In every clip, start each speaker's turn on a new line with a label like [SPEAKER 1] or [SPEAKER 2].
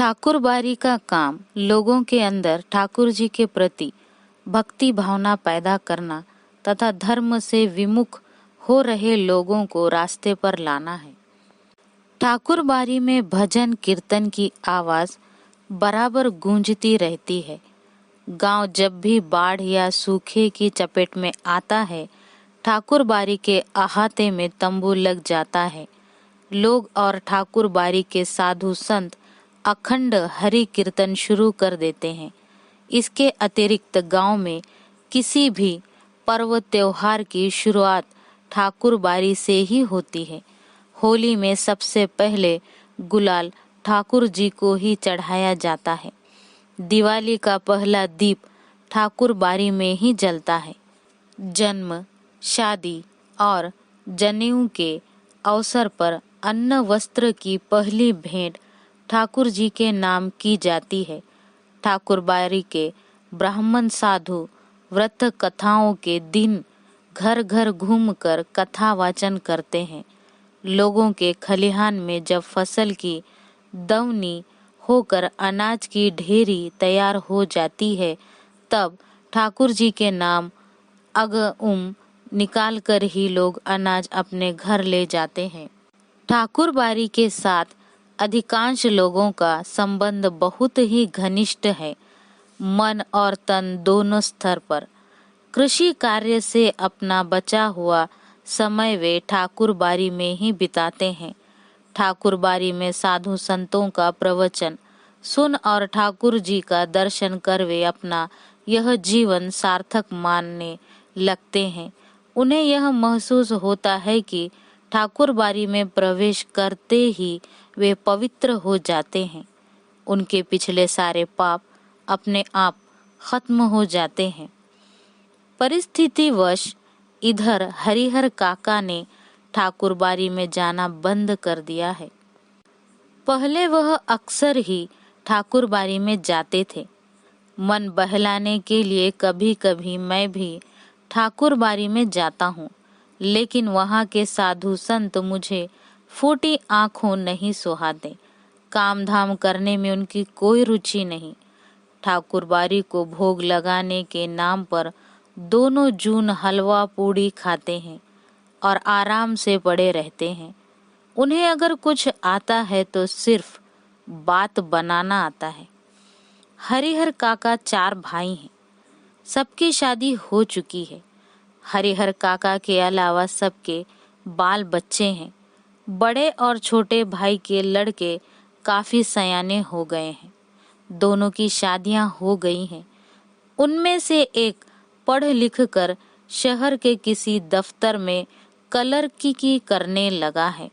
[SPEAKER 1] ठाकुरबारी का काम लोगों के अंदर ठाकुर जी के प्रति भक्ति भावना पैदा करना तथा धर्म से विमुख हो रहे लोगों को रास्ते पर लाना है। ठाकुरबारी में भजन कीर्तन की आवाज बराबर गूंजती रहती है। गांव जब भी बाढ़ या सूखे की चपेट में आता है, ठाकुरबारी के अहाते में तंबू लग जाता है। लोग और ठाकुरबारी के साधु संत अखंड हरि कीर्तन शुरू कर देते हैं। इसके अतिरिक्त गांव में किसी भी पर्व त्योहार की शुरुआत ठाकुरबारी से ही होती है। होली में सबसे पहले गुलाल ठाकुर जी को ही चढ़ाया जाता है। दिवाली का पहला दीप ठाकुरबारी में ही जलता है। जन्म, शादी और जनेऊ के अवसर पर अन्न वस्त्र की पहली भेंट ठाकुर जी के नाम की जाती है। ठाकुरबारी के ब्राह्मण साधु व्रत कथाओं के दिन घर घर घूमकर कथा वाचन करते हैं। लोगों के खलिहान में जब फसल की दवनी होकर अनाज की ढेरी तैयार हो जाती है, तब ठाकुर जी के नाम अगउम निकाल कर ही लोग अनाज अपने घर ले जाते हैं। ठाकुरबारी के साथ अधिकांश लोगों का संबंध बहुत ही घनिष्ठ है, मन और तन दोनों स्तर पर। कृषि कार्य से अपना बचा हुआ समय वे ठाकुरबारी में ही बिताते हैं। ठाकुरबारी में साधु संतों का प्रवचन सुन और ठाकुर जी का दर्शन कर वे अपना यह जीवन सार्थक मानने लगते हैं। उन्हें यह महसूस होता है कि ठाकुरबारी में प्रवेश करते ही वे पवित्र हो जाते हैं। उनके पिछले सारे पाप अपने आप खत्म हो जाते हैं। परिस्थितिवश इधर हरिहर काका ने ठाकुरबारी में जाना बंद कर दिया है। पहले वह अक्सर ही ठाकुरबारी में जाते थे। मन बहलाने के लिए कभी कभी मैं भी ठाकुरबारी में जाता हूँ, लेकिन वहाँ के साधु संत मुझे फूटी आंखों नहीं सुहाते। काम धाम करने में उनकी कोई रुचि नहीं। ठाकुरबारी को भोग लगाने के नाम पर दोनों जून हलवा पूड़ी खाते हैं और आराम से पड़े रहते हैं। उन्हें अगर कुछ आता है तो सिर्फ बात बनाना आता है। हरिहर काका 4 भाई हैं। सबकी शादी हो चुकी है। हरिहर काका के अलावा सबके बाल बच्चे हैं। बड़े और छोटे भाई के लड़के काफी सयाने हो गए हैं। दोनों की शादियां हो गई हैं। उनमें से एक पढ़ लिख कर शहर के किसी दफ्तर में क्लर्की करने लगा है।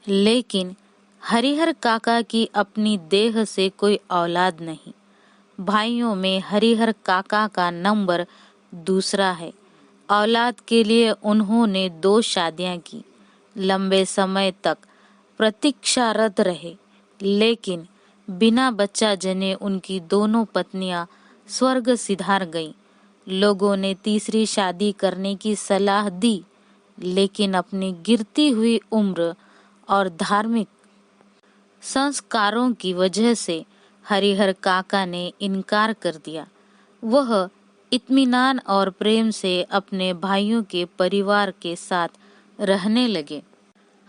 [SPEAKER 1] लेकिन हरिहर काका की अपनी देह से कोई औलाद नहीं। भाइयों में हरिहर काका का नंबर दूसरा है। औलाद के लिए उन्होंने 2 शादियां की। लंबे समय तक प्रतीक्षारत रहे, लेकिन बिना बच्चा जने उनकी दोनों पत्नियां स्वर्ग सिधार गईं। लोगों ने तीसरी शादी करने की सलाह दी, लेकिन अपनी गिरती हुई उम्र और धार्मिक संस्कारों की वजह से हरिहर काका ने इनकार कर दिया। वह इत्मीनान और प्रेम से अपने भाइयों के परिवार के साथ रहने लगे।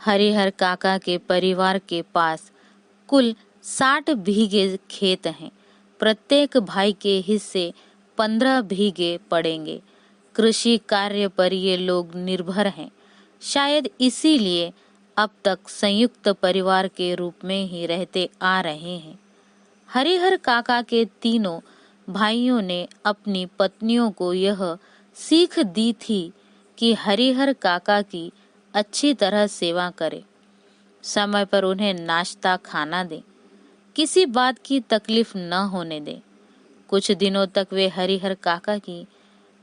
[SPEAKER 1] हरिहर काका के परिवार के पास कुल 60 बीघे खेत हैं। प्रत्येक भाई के हिस्से 15 बीघे पड़ेंगे। कृषि कार्य पर ये लोग निर्भर हैं। शायद इसीलिए अब तक संयुक्त परिवार के रूप में ही रहते आ रहे हैं। हरिहर काका के तीनों भाइयों ने अपनी पत्नियों को यह सीख दी थी कि हरिहर काका की अच्छी तरह सेवा करें, समय पर उन्हें नाश्ता खाना दें, किसी बात की तकलीफ न होने दें। कुछ दिनों तक वे हरिहर काका की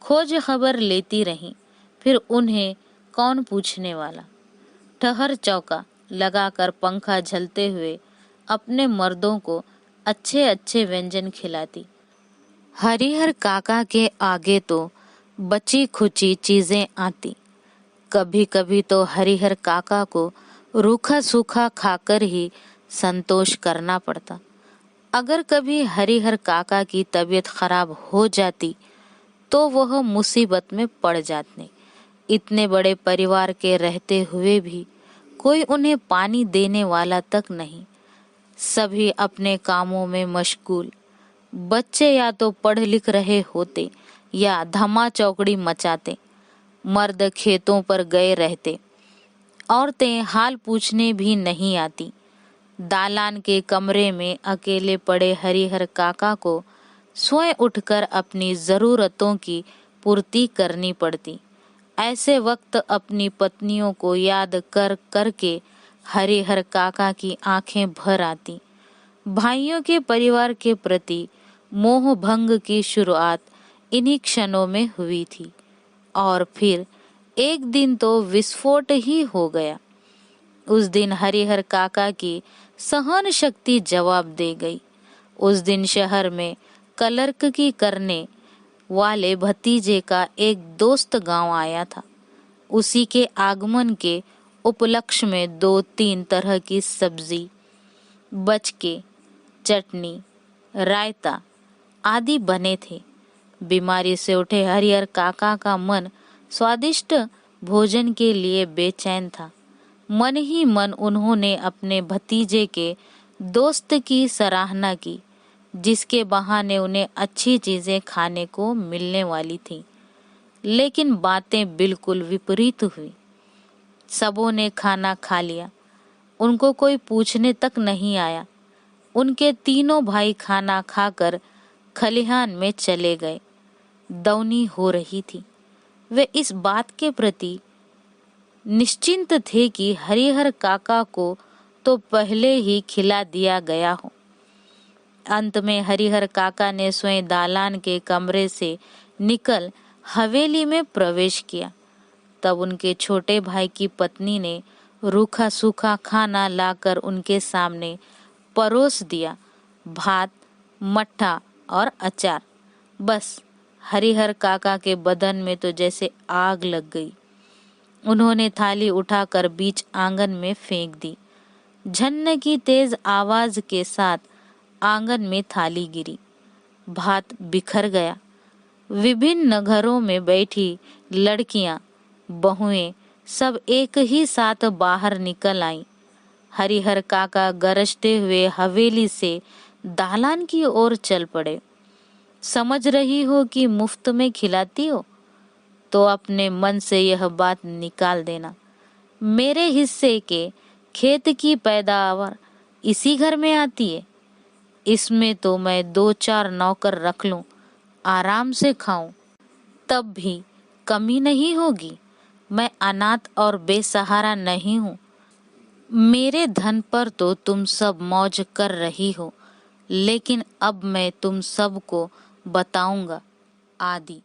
[SPEAKER 1] खोज खबर लेती रहीं। फिर उन्हें कौन पूछने वाला। ठहर चौका लगाकर पंखा झलते हुए अपने मर्दों को अच्छे अच्छे व्यंजन खिलाती। हरिहर काका के आगे तो बची खुची चीजें आती। कभी कभी तो हरिहर काका को रूखा सूखा खाकर ही संतोष करना पड़ता। अगर कभी हरिहर काका की तबीयत खराब हो जाती तो वह मुसीबत में पड़ जाते। इतने बड़े परिवार के रहते हुए भी कोई उन्हें पानी देने वाला तक नहीं। सभी अपने कामों में मशगूल। बच्चे या तो पढ़ लिख रहे होते या धमा चौकड़ी मचाते। मर्द खेतों पर गए रहते। औरतें हाल पूछने भी नहीं आती। दालान के कमरे में अकेले पड़े हरिहर काका को स्वयं उठकर अपनी जरूरतों की पूर्ति करनी पड़ती। ऐसे वक्त अपनी पत्नियों को याद कर करके हरिहर काका की आंखें भर आती। भाइयों के परिवार के प्रति मोह भंग की शुरुआत इन्हीं क्षणों में हुई थी और फिर एक दिन तो विस्फोट ही हो गया। उस दिन हरिहर काका की सहन शक्ति जवाब दे गई। उस दिन शहर में क्लर्क की करने वाले भतीजे का एक दोस्त गांव आया था। उसी के आगमन के उपलक्ष्य में 2-3 तरह की सब्जी, बचके, चटनी, रायता आदि बने थे। बीमारी से उठे हरिहर काका का मन स्वादिष्ट भोजन के लिए बेचैन था। मन ही मन उन्होंने अपने भतीजे के दोस्त की सराहना की, जिसके बहाने उन्हें अच्छी चीजें खाने को मिलने वाली थी। लेकिन बातें बिल्कुल विपरीत हुई। सबों ने खाना खा लिया, उनको कोई पूछने तक नहीं आया। उनके तीनों भाई खाना खाकर खलिहान में चले गए। दौनी हो रही थी। वे इस बात के प्रति निश्चिंत थे कि हरिहर काका को तो पहले ही खिला दिया गया हो। अंत में हरिहर काका ने स्वयं दालान के कमरे से निकल हवेली में प्रवेश किया। तब उनके छोटे भाई की पत्नी ने रूखा सूखा खाना लाकर उनके सामने परोस दिया। भात, मट्ठा और अचार। बस हरिहर काका के बदन में तो जैसे आग लग गई। उन्होंने थाली उठाकर बीच आंगन में फेंक दी। झन्न की तेज आवाज के साथ आंगन में थाली गिरी। भात बिखर गया। विभिन्न घरों में बैठी लड़कियां, बहुएं सब एक ही साथ बाहर निकल आईं। हरिहर काका गरजते हुए हवेली से दालान की ओर चल पड़े। समझ रही हो कि मुफ्त में खिलाती हो, तो अपने मन से यह बात निकाल देना। मेरे हिस्से के खेत की पैदावार इसी घर में आती है। इसमें तो मैं 2-4 नौकर रख लूं, आराम से खाऊं, तब भी कमी नहीं होगी। मैं अनाथ और बेसहारा नहीं हूं। मेरे धन पर तो तुम सब मौज कर रही हो, लेकिन अब मैं तुम सबको बताऊंगा आदि।